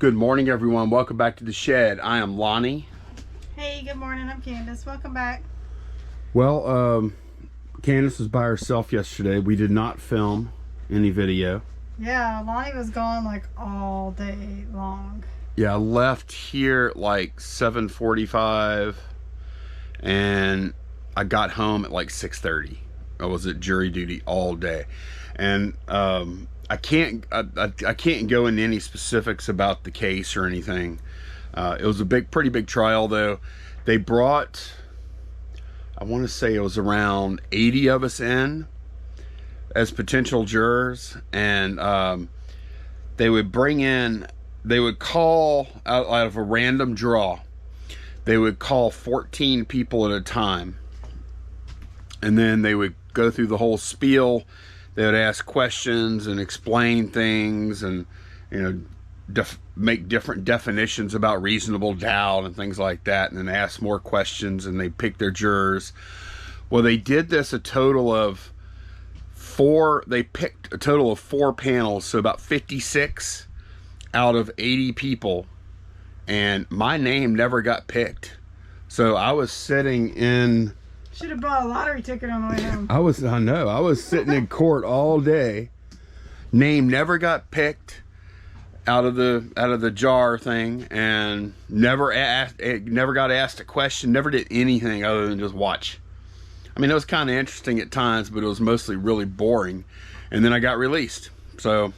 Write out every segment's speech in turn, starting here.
Good morning, everyone. Welcome back to the shed. I am Lonnie. Hey, good morning. I'm Candace. Welcome back. Well, Candace was by herself yesterday. We did not film any video. Yeah, Lonnie was gone like all day long. Yeah, I left here at like 7:45 and I got home at like 6:30. I was at jury duty all day. And I can't go into any specifics about the case or anything. It was a pretty big trial, though. They brought, I want to say it was around 80 of us in as potential jurors, and they would call out of a random draw. They would call 14 people at a time, and then they would go through the whole spiel. They would ask questions and explain things, and make different definitions about reasonable doubt and things like that, and then ask more questions, and they pick their jurors. Well, they did this a total of 4. They picked a total of 4 panels, so about 56 out of 80 people, and my name never got picked. So I was sitting in. Should have bought a lottery ticket on the way home. I was sitting in court all day. Name never got picked out of the jar thing, and never got asked a question, never did anything other than just watch. I mean, it was kind of interesting at times, but it was mostly really boring. And then I got released. So,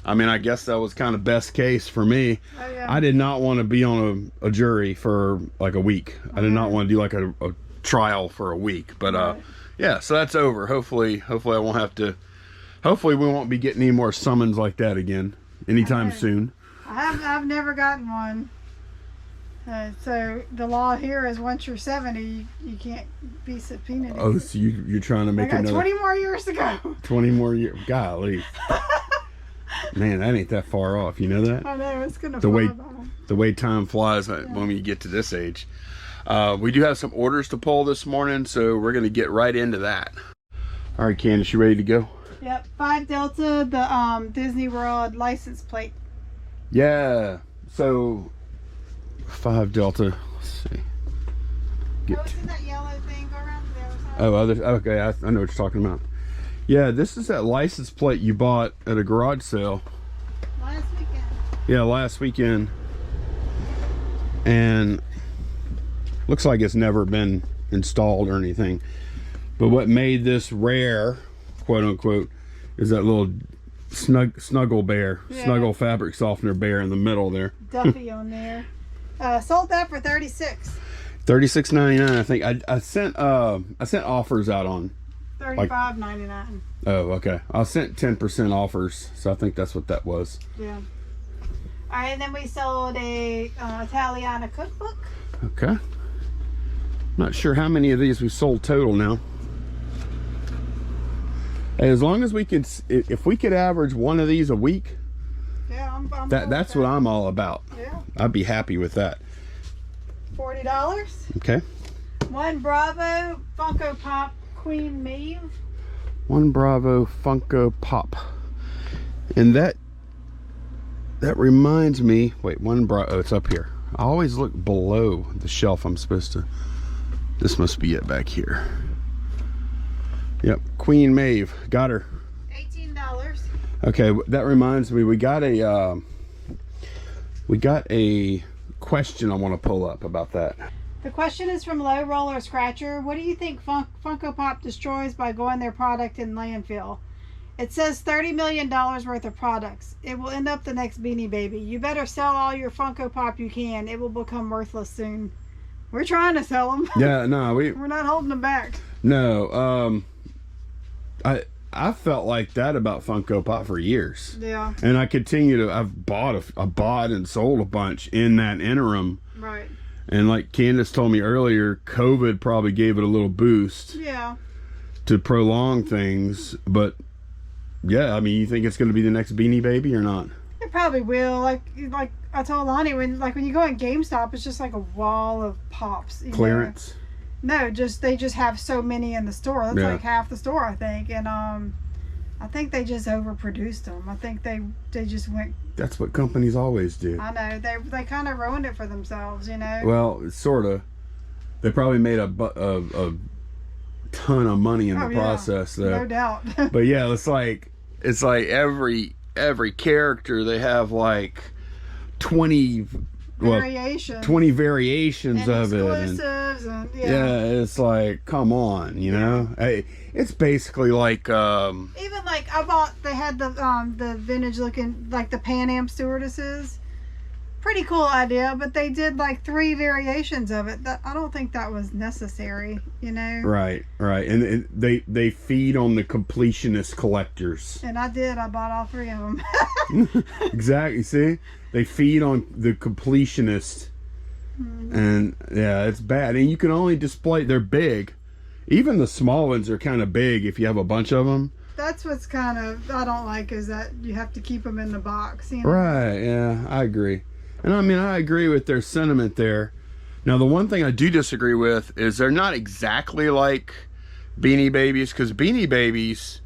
I mean, I guess that was kind of best case for me. Oh, yeah. I did not want to be on a jury for like a week. I did not want to do like a trial for a week, but yeah, so that's over. Hopefully I won't have to. Hopefully we won't be getting any more summons like that again anytime soon. I've never gotten one. So the law here is once you're 70, you can't be subpoenaed. Oh, so you're trying to make another 20 more years to go. 20 more years. Golly. Man, that ain't that far off. You know that? I know, it's gonna fly by. The way time flies when we get to this age. We do have some orders to pull this morning, so we're going to get right into that. All right, Candace, you ready to go? Yep, 5 Delta, the Disney World license plate. Yeah, so 5 Delta, let's see. What's in that yellow thing? Go around to the other side. Oh, okay, I know what you're talking about. Yeah, this is that license plate you bought at a garage sale. Last weekend. Yeah, last weekend. And looks like it's never been installed or anything. But what made this rare, quote unquote, is that little snuggle bear, snuggle fabric softener bear in the middle there. Duffy on there. Sold that for $36. $36.99. I think I sent offers out on $35.99. Oh, okay. I sent 10% offers, so I think that's what that was. Yeah. All right, and then we sold a Italiana cookbook. Okay. Not sure how many of these we sold total now. Hey, as long as we could, if we could average one of these a week, yeah, that's what I'm all about. Yeah. I'd be happy with that. $40. Okay. 1 Bravo Funko Pop Queen Maeve. 1 Bravo Funko Pop. And that reminds me, wait, 1 Bravo, oh, it's up here. I always look below the shelf I'm supposed to. This must be it back here. Yep, Queen Maeve, got her. $18. Okay, that reminds me, we got a question I want to pull up about that. The question is from Low Roller Scratcher. What do you think Funko Pop destroys by going their product in landfill? It says $30 million worth of products. It will end up the next Beanie Baby. You better sell all your Funko Pop you can. It will become worthless soon. We're trying to sell them. Yeah, no, we're not holding them back. No, I felt like that about Funko Pop for years. Yeah. And I continue to. I bought and sold a bunch in that interim. Right. And like Candace told me earlier, COVID probably gave it a little boost. Yeah. To prolong things, but yeah, I mean, you think it's going to be the next Beanie Baby or not? It probably will. Like I told Lonnie, when you go in GameStop, it's just like a wall of pops. Clearance. No, they just have so many in the store. That's like half the store, I think. And I think they just overproduced them. I think they just went. That's what companies always do. I know they kind of ruined it for themselves, you know. Well, sort of. They probably made a ton of money in the process, though. No doubt. But yeah, it's like every character they have like 20 variations. 20 variations and of exclusives it. And yeah, it's like, come on, you know. Hey, it's basically like even like I bought. They had the vintage looking like the Pan Am stewardesses. Pretty cool idea, but they did like 3 variations of it. That I don't think that was necessary, you know. Right, and they feed on the completionist collectors. And I bought all 3 of them. Exactly. See, they feed on the completionist, and yeah, it's bad. And you can only display. They're big. Even the small ones are kind of big if you have a bunch of them. That's what's kind of I don't like is that you have to keep them in the box. You know? Right. Yeah, I agree. And I mean, I agree with their sentiment there. Now, the one thing I do disagree with is they're not exactly like Beanie Babies, because Beanie Babies,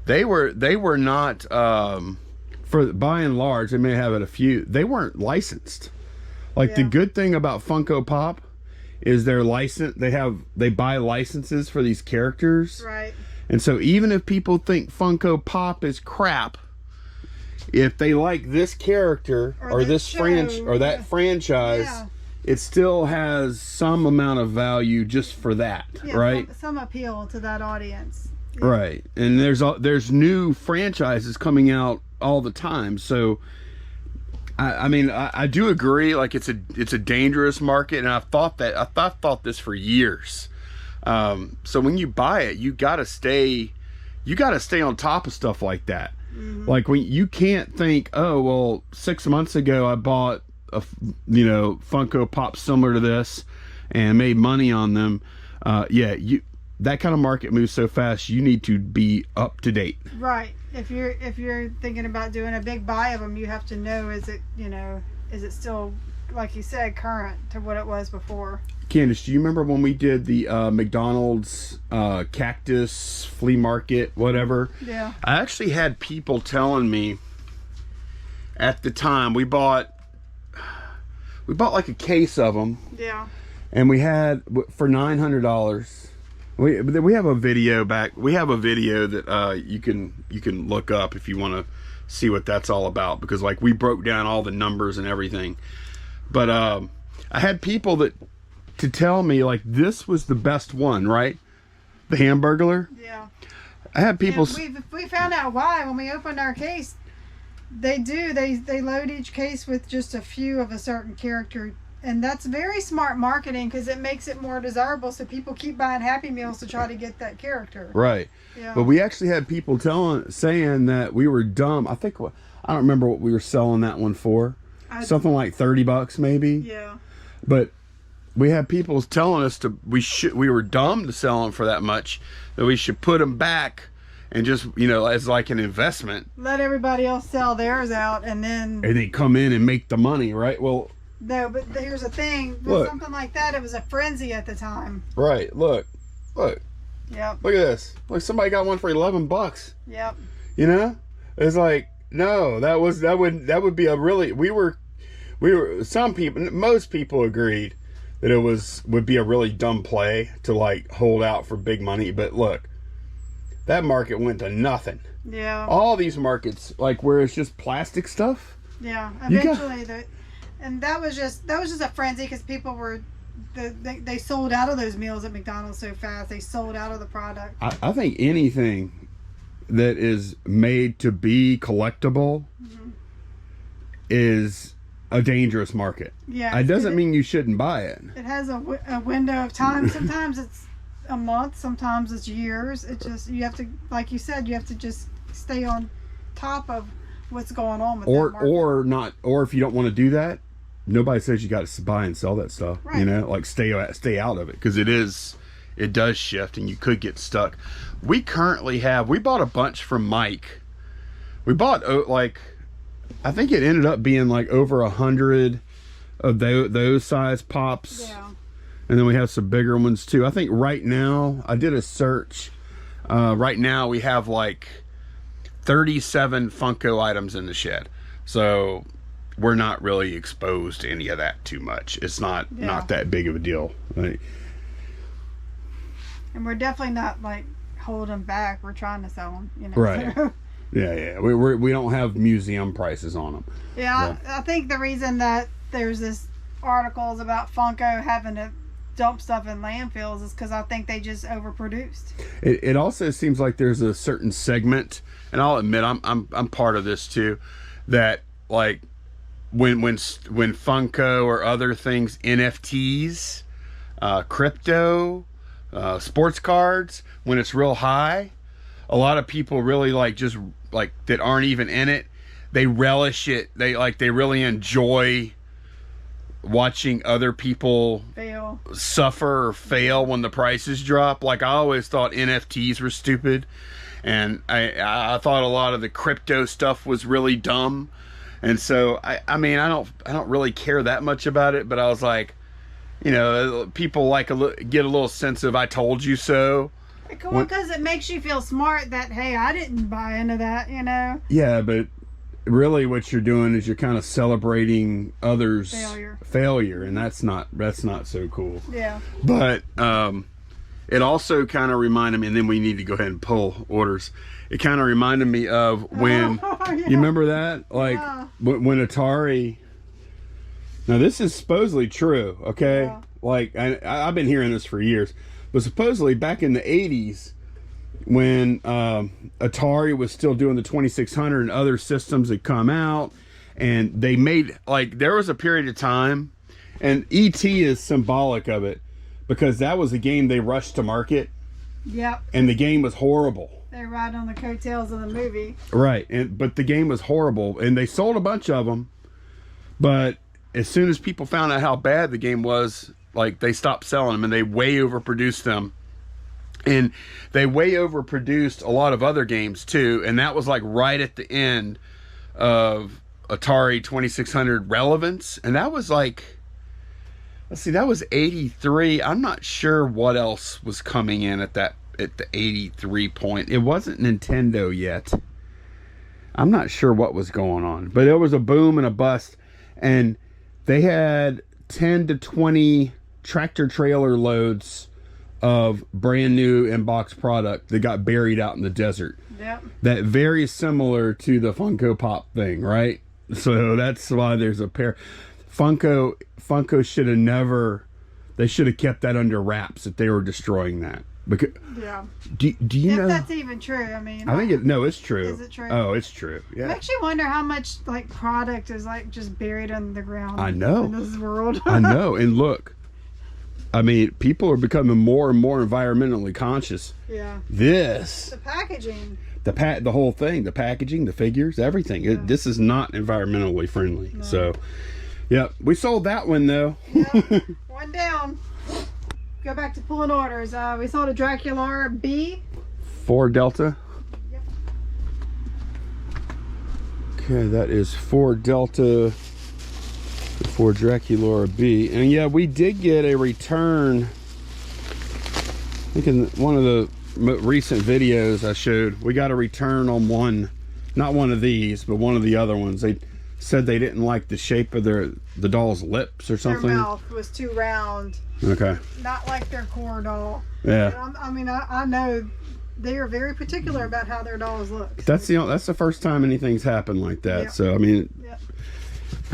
they were not, for by and large, they may have it a few, they weren't licensed. Like the good thing about Funko Pop is they're licensed. They buy licenses for these characters. Right. And so even if people think Funko Pop is crap, if they like this character or this franchise, it still has some amount of value just for that, right? Some appeal to that audience. Yeah. Right. And there's new franchises coming out all the time. So I mean, I do agree, like it's a dangerous market, and I've thought this for years. So when you buy it, you gotta stay on top of stuff like that. Like when you can't think, oh well, 6 months ago I bought a Funko Pop similar to this and made money on them. That kind of market moves so fast. You need to be up to date. Right. If you're thinking about doing a big buy of them, you have to know is it still, like you said, current to what it was before. Candace, do you remember when we did the McDonald's cactus flea market, whatever? Yeah. I actually had people telling me at the time we bought like a case of them. Yeah. And we had for $900. We have a video back. We have a video that you can look up if you want to see what that's all about, because like we broke down all the numbers and everything. But I had people to tell me like this was the best one, right? The Hamburglar. Yeah. I had people. We found out why when we opened our case. They load each case with just a few of a certain character, and that's very smart marketing because it makes it more desirable. So people keep buying Happy Meals to try to get that character. Right. Yeah. But we actually had people saying that we were dumb. I don't remember what we were selling that one for. Something like $30 maybe. Yeah. But we had people telling us we were dumb to sell them for that much, that we should put them back and just, as like an investment. Let everybody else sell theirs out and then they come in and make the money, right? Well, no, but here's the thing. With something like that, it was a frenzy at the time. Right. Look. Yep. Look at this. Look, somebody got one for $11. Yep. It's like, no, that would be a really, most people agreed that it would be a really dumb play to like hold out for big money. But look, that market went to nothing. Yeah. All these markets, like where it's just plastic stuff. Yeah. Eventually, and that was just a frenzy because people were, they sold out of those meals at McDonald's so fast. They sold out of the product. I think anything that is made to be collectible is a dangerous market. Yeah. It doesn't mean you shouldn't buy it. It has a window of time. Sometimes it's a month, sometimes it's years. It just, you have to, like you said, you have to just stay on top of what's going on with that market. Or if you don't want to do that, nobody says you got to buy and sell that stuff. Right. Like stay out of it, because it does shift and you could get stuck. We bought a bunch from Mike. We bought I think it ended up being like over 100 of those size pops. Yeah. And then we have some bigger ones too. I think right now, I did a search. Right now we have like 37 Funko items in the shed. So we're not really exposed to any of that too much. It's not that big of a deal. Like, and we're definitely not like holding back. We're trying to sell them, you know. right. So. Yeah. We don't have museum prices on them. Yeah, so. I think the reason that there's this articles about Funko having to dump stuff in landfills is because I think they just overproduced. It also seems like there's a certain segment, and I'll admit I'm part of this too, that like when Funko or other things, NFTs, crypto, sports cards, when it's real high, a lot of people really like just like that aren't even in it. They relish it. They really enjoy watching other people suffer or fail when the prices drop. Like, I always thought NFTs were stupid, and I thought a lot of the crypto stuff was really dumb. And so I mean I don't really care that much about it, but I was like, you know, people like get a little sense of I told you so. Well, because it makes you feel smart that, hey, I didn't buy into that, you know. Yeah, but really what you're doing is you're kind of celebrating others' failure, and that's not so cool. Yeah. But it also kind of reminded me, and then we need to go ahead and pull orders. It kind of reminded me of when you remember that, like when Atari. Now this is supposedly true, okay? Yeah. Like I've been hearing this for years, but supposedly back in the 80s, when Atari was still doing the 2600 and other systems had come out, and they made, like, there was a period of time, and E.T. is symbolic of it, because that was a game they rushed to market. Yep. And the game was horrible. They ride on the coattails of the movie. Right, but the game was horrible, and they sold a bunch of them, but as soon as people found out how bad the game was, like, they stopped selling them, and they way overproduced them. And they way overproduced a lot of other games too, and that was like right at the end of Atari 2600 relevance, and that was like, let's see, that was 83. I'm not sure what else was coming in at the 83 point. It wasn't Nintendo yet. I'm not sure what was going on, but it was a boom and a bust, and they had 10 to 20 tractor trailer loads of brand new in-box product that got buried out in the desert. Yep. That very similar to the Funko Pop thing, right? So that's why there's a pair. Funko should have never. They should have kept that under wraps if they were destroying that. Because do you know? If that's even true, I mean. I think it's true. Is it true? Oh, it's true. Yeah. It makes you wonder how much like product is like just buried under the ground. I know. In this world. I know, and look. I mean, people are becoming more and more environmentally conscious. Yeah. The packaging. The whole thing, the packaging, the figures, everything. Yeah. This is not environmentally friendly. No. So, yeah, we sold that one though. Yep. One down. Go back to pulling orders. We sold a Dracula B. 4 Delta. Yep. Okay, that is 4 Delta. For Dracula B. And yeah, we did get a return. I think in one of the recent videos I showed, we got a return on one, not one of these, but one of the other ones. They said they didn't like the shape of the doll's lips or something. Their mouth was too round. Okay. Not like their core doll. Yeah. I mean, I know they are very particular about how their dolls look. That's the first time anything's happened like that. Yep. So I mean. Yep.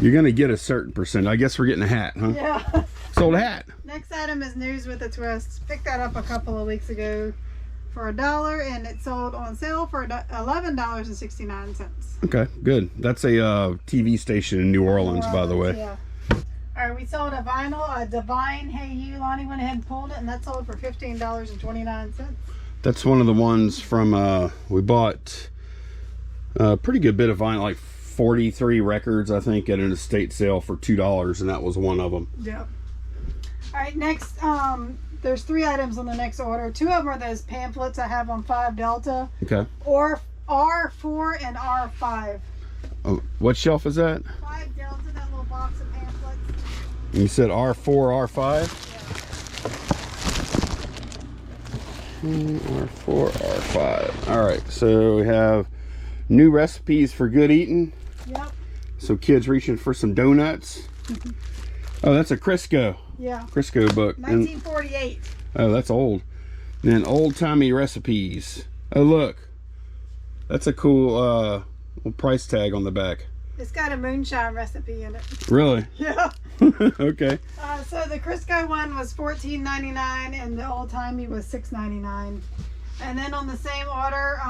You're going to get a certain percent. I guess we're getting a hat, huh? Yeah. Sold a hat. Next item is News with a Twist. Picked that up a couple of weeks ago for $1, and it sold on sale for $11.69. Okay, good. That's a TV station in New Orleans, by the way. Yeah. All right, we sold a vinyl, a Divine Hey You. Lonnie went ahead and pulled it, and that sold for $15.29. That's one of the ones from, we bought a pretty good bit of vinyl, like 43 records, I think, at an estate sale for $2, and that was one of them. Yep. All right, next, there's 3 items on the next order. 2 of them are those pamphlets I have on 5 Delta. Okay. Or R4 and R5. Oh, what shelf is that? 5 Delta, that little box of pamphlets. And you said R4, R5? Yeah. R4, R5. All right, so we have New recipes for good eating. Yep. So kids reaching for some donuts. Oh, that's a Crisco. Yeah. Crisco book. 1948. Oh, that's old. And then old-timey recipes. Oh, look. That's a cool little price tag on the back. It's got a moonshine recipe in it. Really? Yeah. Okay. So the Crisco one was $14.99 and the old-timey was $6.99. And then on the same order,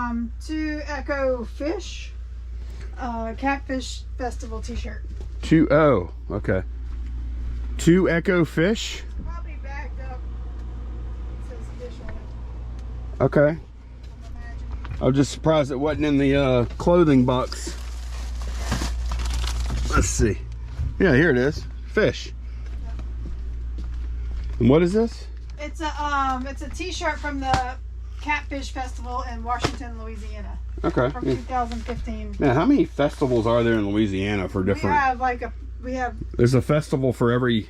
2 Echo Fish Catfish Festival t-shirt. Oh, okay. 2 Echo Fish? Probably backed up. It says fish on it. Okay. I'm imagining. I was just surprised it wasn't in the clothing box. Let's see. Yeah, here it is. Fish. And what is this? It's a t-shirt from the Catfish Festival in Washington, Louisiana. Okay. From 2015. Now, how many festivals are there in Louisiana for different? We have There's a festival for every.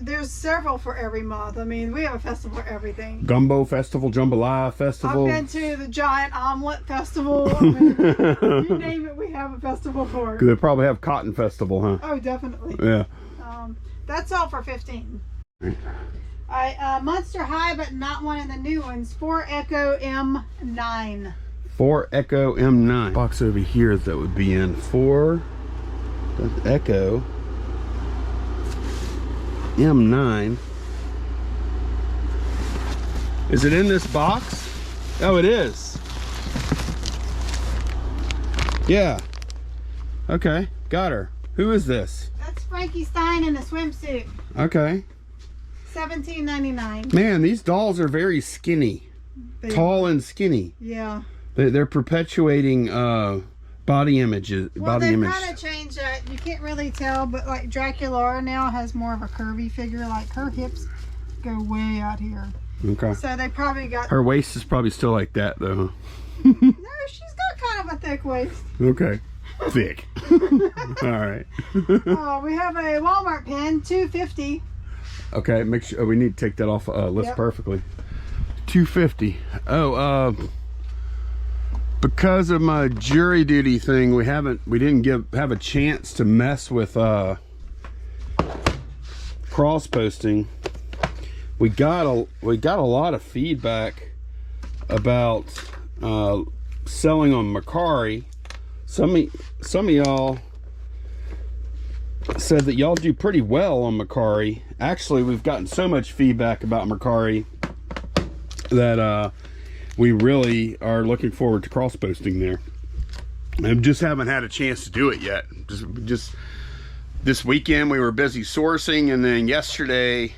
There's several for every month. I mean, we have a festival for everything. Gumbo Festival, Jambalaya Festival. I've been to the Giant Omelet Festival. I mean, you name it, we have a festival for it. They probably have Cotton Festival, huh? Oh, definitely. Yeah. That's all for 15. Monster High, but not one of the new ones. 4 Echo M9. 4 Echo M9. Box over here that would be in 4 Echo M9. Is it in this box? Oh, it is. Yeah. Okay, got her. Who is this? That's Frankie Stein in a swimsuit. Okay. $17.99. Man, these dolls are very skinny. Tall and skinny. Yeah. They're perpetuating body images. Well, they've kind of changed that. You can't really tell, but like Dracula now has more of a curvy figure. Like her hips go way out here. Okay. So they probably got. Her waist is probably still like that, though. No, she's got kind of a thick waist. Okay. Thick. All right. We have a Walmart pen, $2.50. Okay, make sure we need to take that off list. Yep. Perfectly. $2.50. Oh, because of my jury duty thing, we didn't have a chance to mess with cross-posting. We got a lot of feedback about selling on Makari. Some of y'all said that y'all do pretty well on Makari. Actually, we've gotten so much feedback about Makari that we really are looking forward to cross-posting there. I just haven't had a chance to do it yet. Just this weekend we were busy sourcing, and then yesterday,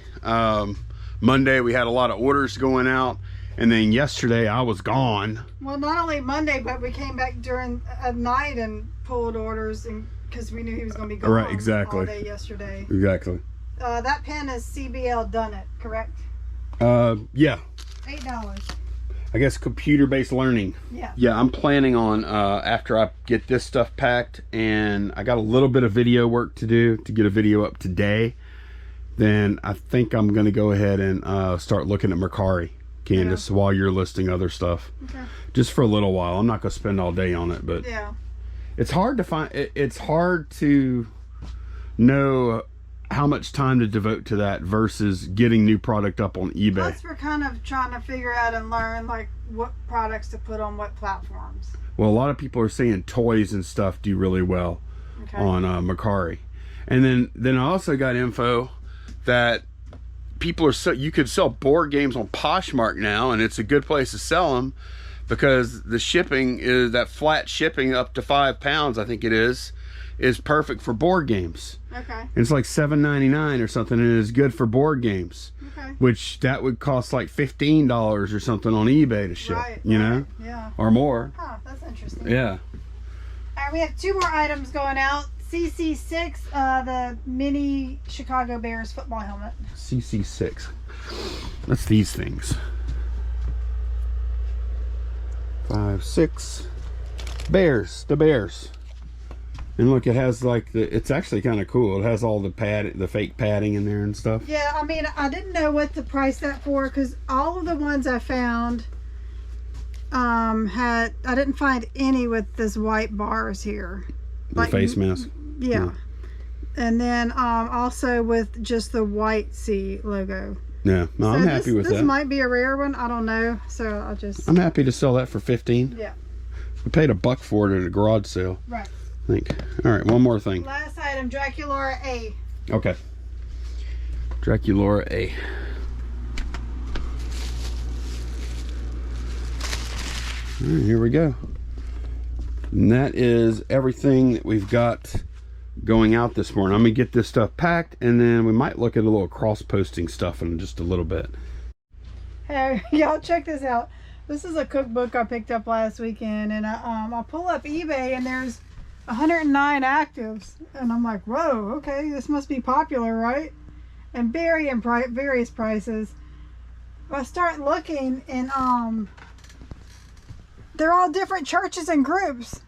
Monday, we had a lot of orders going out, and then yesterday I was gone. Well, not only Monday, but we came back during at night and pulled orders, and because we knew he was going to be gone right, exactly. all day yesterday. Exactly. That pen is CBL Done It, correct? Yeah. $8. I guess computer-based learning. Yeah. Yeah, I'm planning on after I get this stuff packed, and I got a little bit of video work to do to get a video up today. Then I think I'm going to go ahead and start looking at Makari, Candace, while you're listing other stuff. Okay. Just for a little while. I'm not going to spend all day on it, but yeah, it's hard to find. It's hard to know how much time to devote to that versus getting new product up on eBay. Plus, we're kind of trying to figure out and learn like what products to put on what platforms. Well, a lot of people are saying toys and stuff do really well on Makari, and then I also got info that people are you could sell board games on Poshmark now, and it's a good place to sell them because the shipping is that flat shipping up to 5 pounds, I think it is perfect for board games. Okay. And it's like $7.99 or something, and it is good for board games. Okay. Which that would cost like $15 or something on eBay to ship. Right, you know? Yeah. Or more. Oh, that's interesting. Yeah. All right, we have 2 more items going out. CC6, the mini Chicago Bears football helmet. CC6. That's these things. 5, 6. Bears. The Bears. And look, it has like it's actually kind of cool. It has all the fake padding in there and stuff. Yeah, I mean, I didn't know what to price that for because all of the ones I found I didn't find any with this white bars here. The face mask. Yeah. And then also with just the white C logo. Yeah, no, I'm happy with that. This might be a rare one. I don't know. So I'm happy to sell that for 15. Yeah. We paid $1 for it at a garage sale. Right. I think. All right, one more thing. Last item, Draculaura A. Okay. Draculaura A. All right, here we go. And that is everything that we've got going out this morning. I'm gonna get this stuff packed, and then we might look at a little cross-posting stuff in just a little bit. Hey, y'all, check this out. This is a cookbook I picked up last weekend, and I pull up eBay, and there's 109 actives, and I'm like, whoa, okay, this must be popular, right? And various prices. I start looking, and they're all different churches and groups.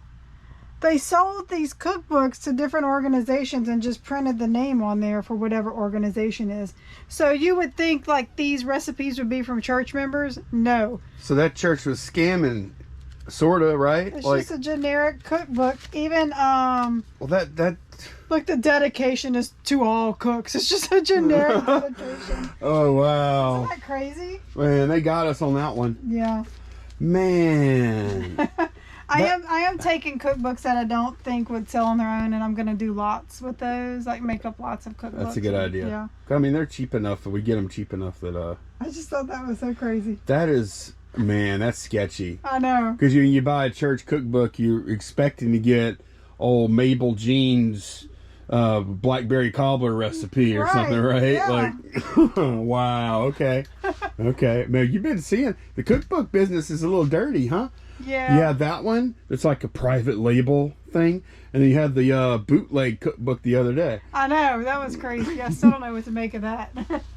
They sold these cookbooks to different organizations and just printed the name on there for whatever organization is. So you would think like these recipes would be from church members. No. So that church was scamming, sorta, right? It's just a generic cookbook. Even well, that like the dedication is to all cooks. It's just a generic dedication. Oh wow! Isn't that crazy? Man, they got us on that one. Yeah. Man. I am taking cookbooks that I don't think would sell on their own, and I'm gonna do lots with those, like make up lots of cookbooks. That's a good idea. Yeah. I mean, they're cheap enough that we get them cheap enough that I just thought that was so crazy. That is, man, that's sketchy. I know. Because you buy a church cookbook, you're expecting to get old Mabel Jean's blackberry cobbler recipe or something, right? Yeah. Like, wow, okay. Okay. Man, you've been seeing the cookbook business is a little dirty, huh? Yeah. You have that one. It's like a private label thing. And then you had the bootleg cookbook the other day. I know. That was crazy. I still don't know what to make of that.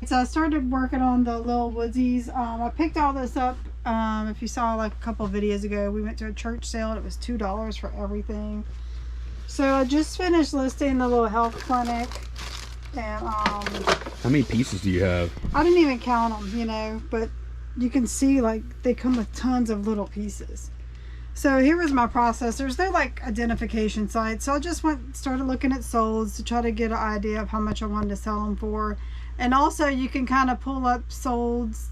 So I started working on the little woodsies. I picked all this up. If you saw like a couple of videos ago, we went to a church sale and it was $2 for everything. So I just finished listing the little health clinic. And how many pieces do you have? I didn't even count them, you know, but you can see like they come with tons of little pieces. So here was my process. There's no like identification site, so I just started looking at solds to try to get an idea of how much I wanted to sell them for. And also you can kind of pull up solds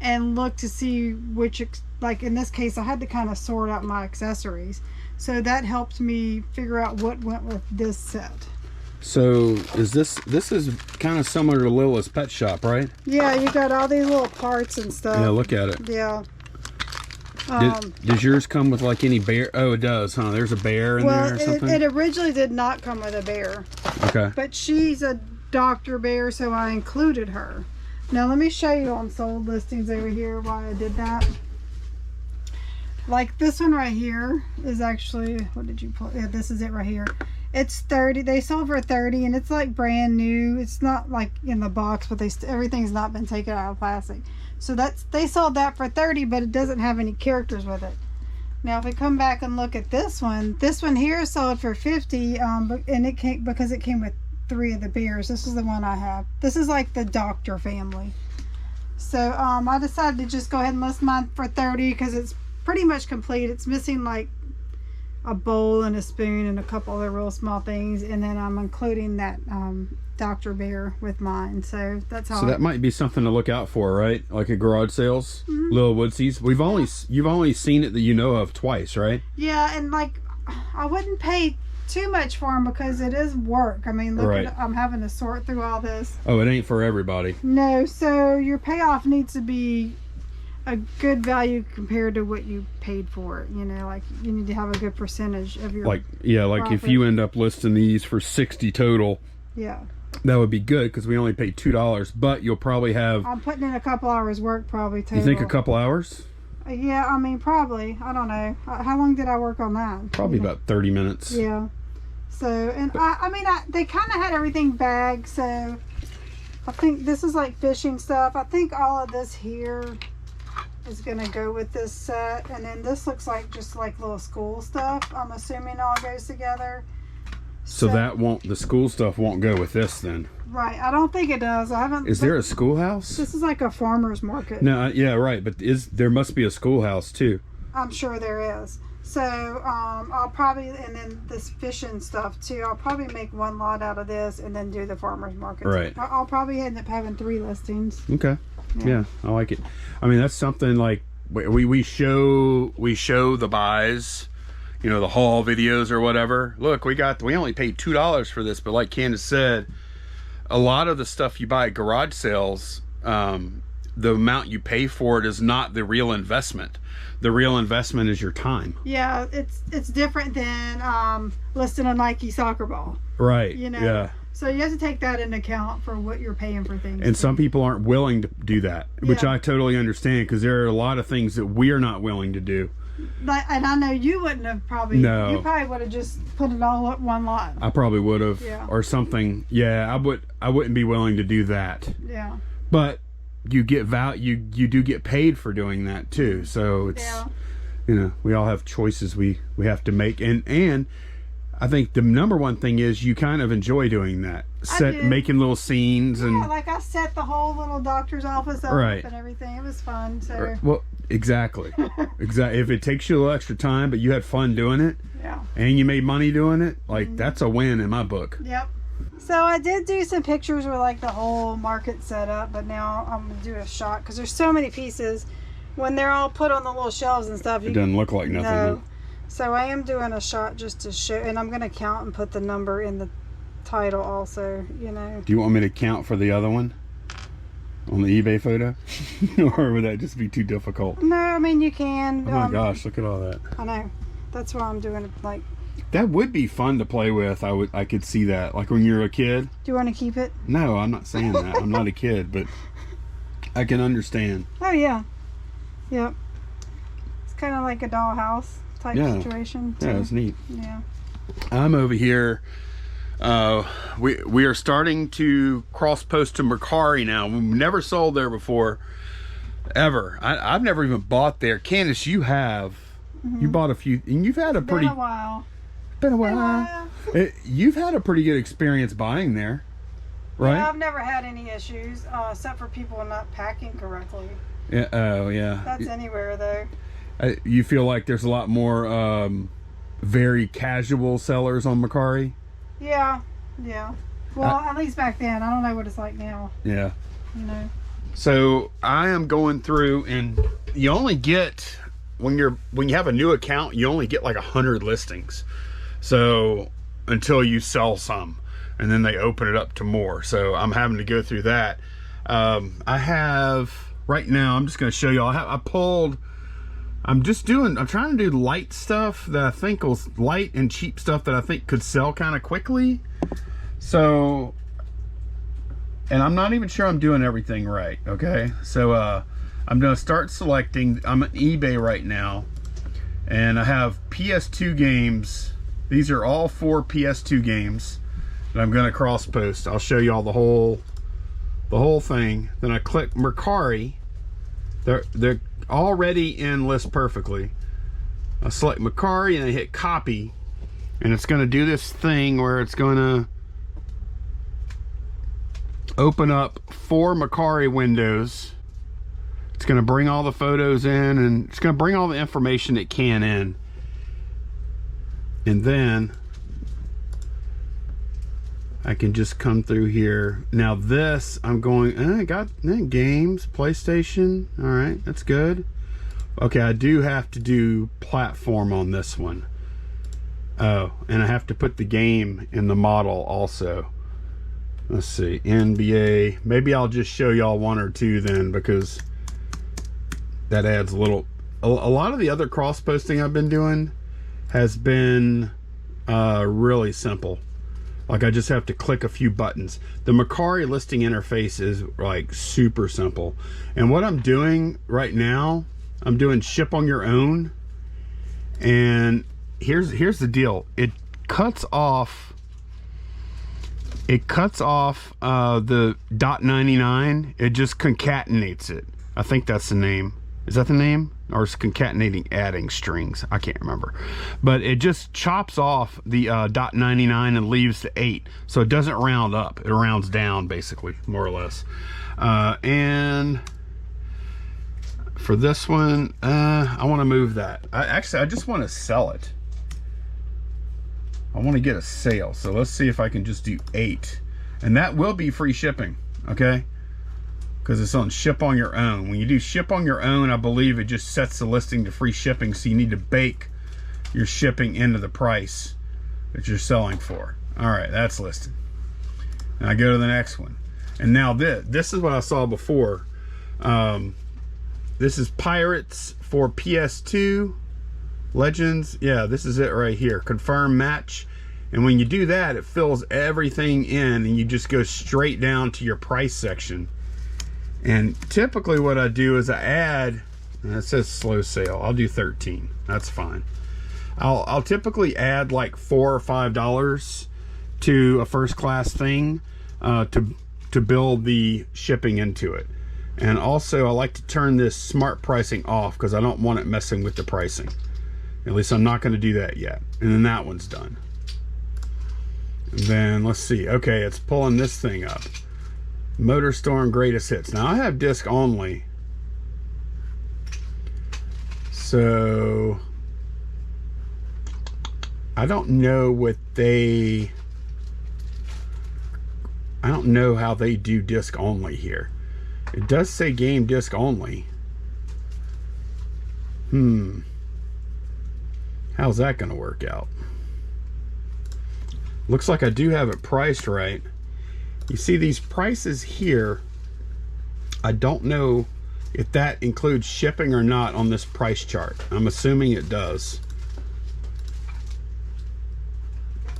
and look to see which, like in this case I had to kind of sort out my accessories, so that helped me figure out what went with this set. So is this is kind of similar to Lila's Pet Shop, right? Yeah, you got all these little parts and stuff. Yeah, look at it. Yeah. Does yours come with like any bear? Oh, it does, huh? There's a bear in there or something? It originally did not come with a bear. Okay. But she's a Dr. Bear, so I included her. Now let me show you on sold listings over here why I did that. Like this one right here is actually, what did you put? Yeah, this is it right here. It's 30. They sold for 30, and it's like brand new. It's not like in the box, but everything's not been taken out of plastic. So they sold that for 30, but it doesn't have any characters with it. Now if we come back and look at this one here sold for 50, and it came because it came with 3 of the bears. This is the one I have. This is like the Doctor family. So I decided to just go ahead and list mine for 30 because it's pretty much complete. It's missing like a bowl and a spoon and a couple other real small things, and then I'm including that Dr. Bear with mine. So that's how. So that might be something to look out for, right? Like at garage sales, Little Woodsies. You've only seen it that you know of twice, right? Yeah, and like I wouldn't pay too much for them because it is work. I mean, look at, I'm having to sort through all this. Oh, it ain't for everybody. No, so your payoff needs to be a good value compared to what you paid for it. You know, like you need to have a good percentage of your like if you end up listing these for 60 total, yeah, that would be good because we only paid $2, but you'll probably have, I'm putting in a couple hours work probably total. You think a couple hours? Yeah, I mean probably, I don't know, how long did I work on that? Probably about 30 minutes. Yeah. So, and I mean they kind of had everything bagged, so I think this is like fishing stuff. I think all of this here is gonna go with this set, and then this looks like just like little school stuff. I'm assuming all goes together. So the school stuff won't go with this then? Right, I don't think it does. I haven't. Is there a schoolhouse? This is like a farmer's market. No, yeah, right, but there must be a schoolhouse too. I'm sure there is. So I'll probably, and then this fishing stuff too, I'll probably make one lot out of this and then do the farmer's market. Right. I'll probably end up having 3 listings. Okay. Yeah, I like it. I mean, that's something like we show the buys, you know, the haul videos or whatever. Look, we only paid $2 for this, but like Candace said, a lot of the stuff you buy at garage sales, the amount you pay for it is not the real investment. The real investment is your time. Yeah, it's different than listing a Nike soccer ball. Right. You know. Yeah. So you have to take that into account for what you're paying for things. And some people aren't willing to do that, which I totally understand, because there are a lot of things that we're not willing to do. And I know you wouldn't have probably. No. You probably would have just put it all up one lot. I probably would have, or something. Yeah, I wouldn't be willing to do that. Yeah. But you get you do get paid for doing that too. So it's you know, we all have choices we have to make, and I think the number one thing is you kind of enjoy doing that. Making little scenes and like I set the whole little doctor's office up and everything. It was fun. So well, exactly. If it takes you a little extra time, but you had fun doing it, and you made money doing it, like that's a win in my book. Yep. So I did do some pictures with like the whole market setup, but now I'm gonna do a shot because there's so many pieces. When they're all put on the little shelves and stuff, it doesn't look like nothing. No. So I am doing a shot just to show, and I'm gonna count and put the number in the title also. You know. Do you want me to count for the other one on the eBay photo, or would that just be too difficult? No, I mean you can. Oh my gosh, look at all that. I know. That's why I'm doing it like. That would be fun to play with. I could see that. Like when you're a kid. Do you want to keep it? No, I'm not saying that. I'm not a kid, but I can understand. Oh yeah. Yep. It's kind of like a dollhouse type situation. Yeah, it's neat. Yeah. I'm over here. We are starting to cross post to Makari now. We've never sold there before, ever. I've never even bought there. Candace, you have. You bought a few, and you've had a pretty. Been a while. Been a while. You've had a pretty good experience buying there, right? Yeah, I've never had any issues, except for people not packing correctly. Yeah. Oh, yeah. That's anywhere though. You feel like there's a lot more very casual sellers on Makari? Yeah. Yeah. Well, at least back then. I don't know what it's like now. Yeah. You know. So I am going through, and you only get when you have a new account, you only get like 100 listings. So until you sell some, and then they open it up to more. So I'm having to go through that. I have right now. I'm just going to show you. I'm trying to do light stuff that I think was light and cheap stuff that I think could sell kind of quickly. So, and I'm not even sure I'm doing everything right. Okay. So, I'm going to start selecting. I'm at eBay right now, and I have PS2 games. These are all 4 PS2 games that I'm going to cross post. I'll show you all the whole thing. Then I click Makari. They're already in list perfectly. I select Makari and I hit copy, and it's going to do this thing where it's going to open up 4 Makari windows. It's going to bring all the photos in, and it's going to bring all the information it can in. And then I can just come through here. Now this, I'm going, I got games, PlayStation. All right, that's good. Okay, I do have to do platform on this one. Oh, and I have to put the game in the model also. Let's see, NBA. Maybe I'll just show y'all 1 or 2 then, because that adds a lot of the other cross posting I've been doing has been really simple. Like I just have to click a few buttons. The Makari listing interface is like super simple. And what I'm doing right now, I'm doing ship on your own. And here's the deal. It cuts off the .99. It just concatenates it. I think that's the name. Is that the name? Or it's concatenating adding strings. I can't remember. But it just chops off the .99 and leaves the 8. So it doesn't round up. It rounds down, basically, more or less. And For this one, I want to move that. I just want to sell it. I want to get a sale. So let's see if I can just do 8. And that will be free shipping, okay? Because it's on ship on your own. When you do ship on your own, I believe it just sets the listing to free shipping, so you need to bake your shipping into the price that you're selling for. All right, that's listed. And I go to the next one. And now this is what I saw before. This is Pirates for PS2 Legends. Yeah, this is it right here. Confirm match. And when you do that, it fills everything in, and you just go straight down to your price section. And typically what I do is I add, and it says slow sale, I'll do 13. That's fine. I'll typically add like $4 or $5 to a first class thing to build the shipping into it. And also I like to turn this smart pricing off because I don't want it messing with the pricing. At least I'm not going to do that yet. And then that one's done. And then let's see. Okay, it's pulling this thing up. Motor Storm Greatest Hits. Now I have disc only, so I don't know how they do disc only here. It does say game disc only. How's that gonna work out? Looks like I do have it priced right. You see these prices here, I don't know if that includes shipping or not on this price chart. I'm assuming it does.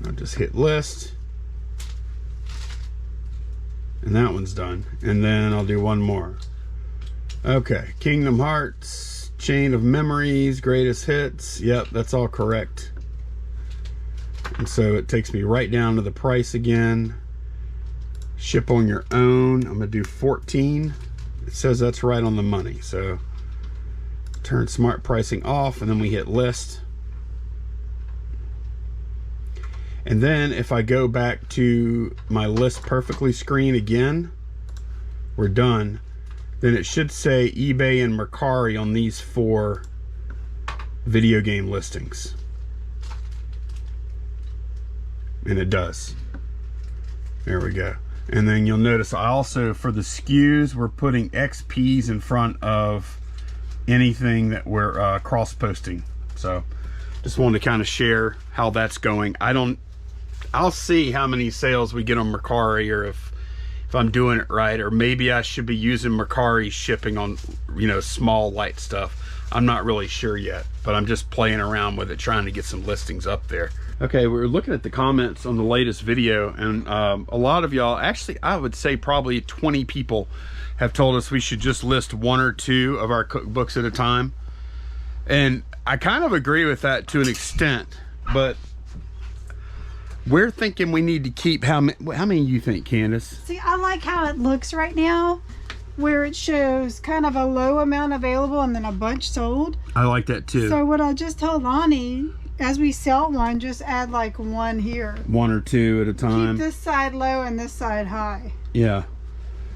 I'll just hit list. And that one's done. And then I'll do one more. Okay, Kingdom Hearts, Chain of Memories, Greatest Hits. Yep, that's all correct. And so it takes me right down to the price again. Ship on your own, I'm gonna do 14. It says that's right on the money. So turn smart pricing off, and then we hit list. And then if I go back to my list perfectly screen again, we're done. Then it should say eBay and Makari on these 4 video game listings. And it does. There we go. And then you'll notice I also, for the SKUs, we're putting XPs in front of anything that we're cross posting. So just wanted to kind of share how that's going. I'll see how many sales we get on Makari, or if I'm doing it right, or maybe I should be using Makari shipping on, you know, small light stuff. I'm not really sure yet, but I'm just playing around with it, trying to get some listings up there. Okay, we're looking at the comments on the latest video, and a lot of y'all, actually I would say probably 20 people have told us we should just list 1 or 2 of our cookbooks at a time. And I kind of agree with that to an extent, but we're thinking we need to keep, how many you think, Candace? See, I like how it looks right now, where it shows kind of a low amount available and then a bunch sold. I like that too. So what I just told Lonnie, as we sell one, just add like 1 here. 1 or 2 at a time. Keep this side low and this side high. Yeah,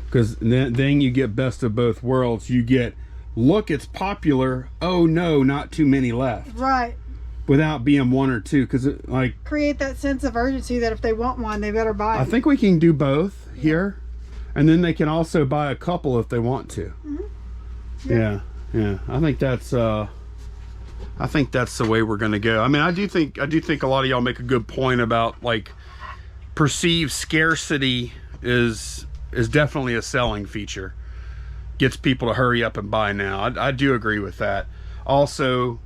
because then you get best of both worlds. You get, look, it's popular. Oh no, not too many left. Right. Without being 1 or 2, because it like create that sense of urgency that if they want one, they better buy it. I think we can do both here, and then they can also buy a couple if they want to. Yeah. I think that's the way we're gonna go. I mean, I do think a lot of y'all make a good point about like perceived scarcity is definitely a selling feature. Gets people to hurry up and buy now. I do agree with that. Also,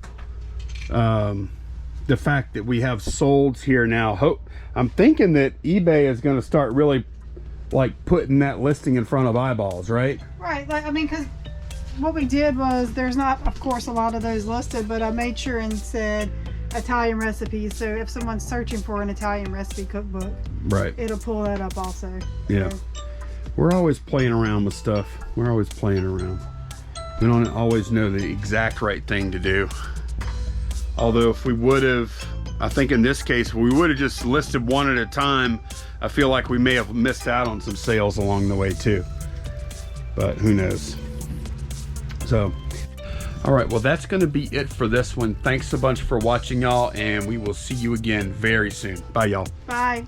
the fact that we have solds here now, I'm thinking that eBay is going to start really like putting that listing in front of eyeballs, right? Right. Like, I mean, because what we did was, there's not, of course, a lot of those listed, but I made sure and said Italian recipes. So if someone's searching for an Italian recipe cookbook, right, it'll pull that up also. Yeah. So we're always playing around with stuff. We're always playing around. We don't always know the exact right thing to do. Although if we would have, I think in this case, we would have just listed 1 at a time, I feel like we may have missed out on some sales along the way too. But who knows? So All right, well, that's going to be it for this one. Thanks a bunch for watching, y'all, and we will see you again very soon. Bye, y'all. Bye.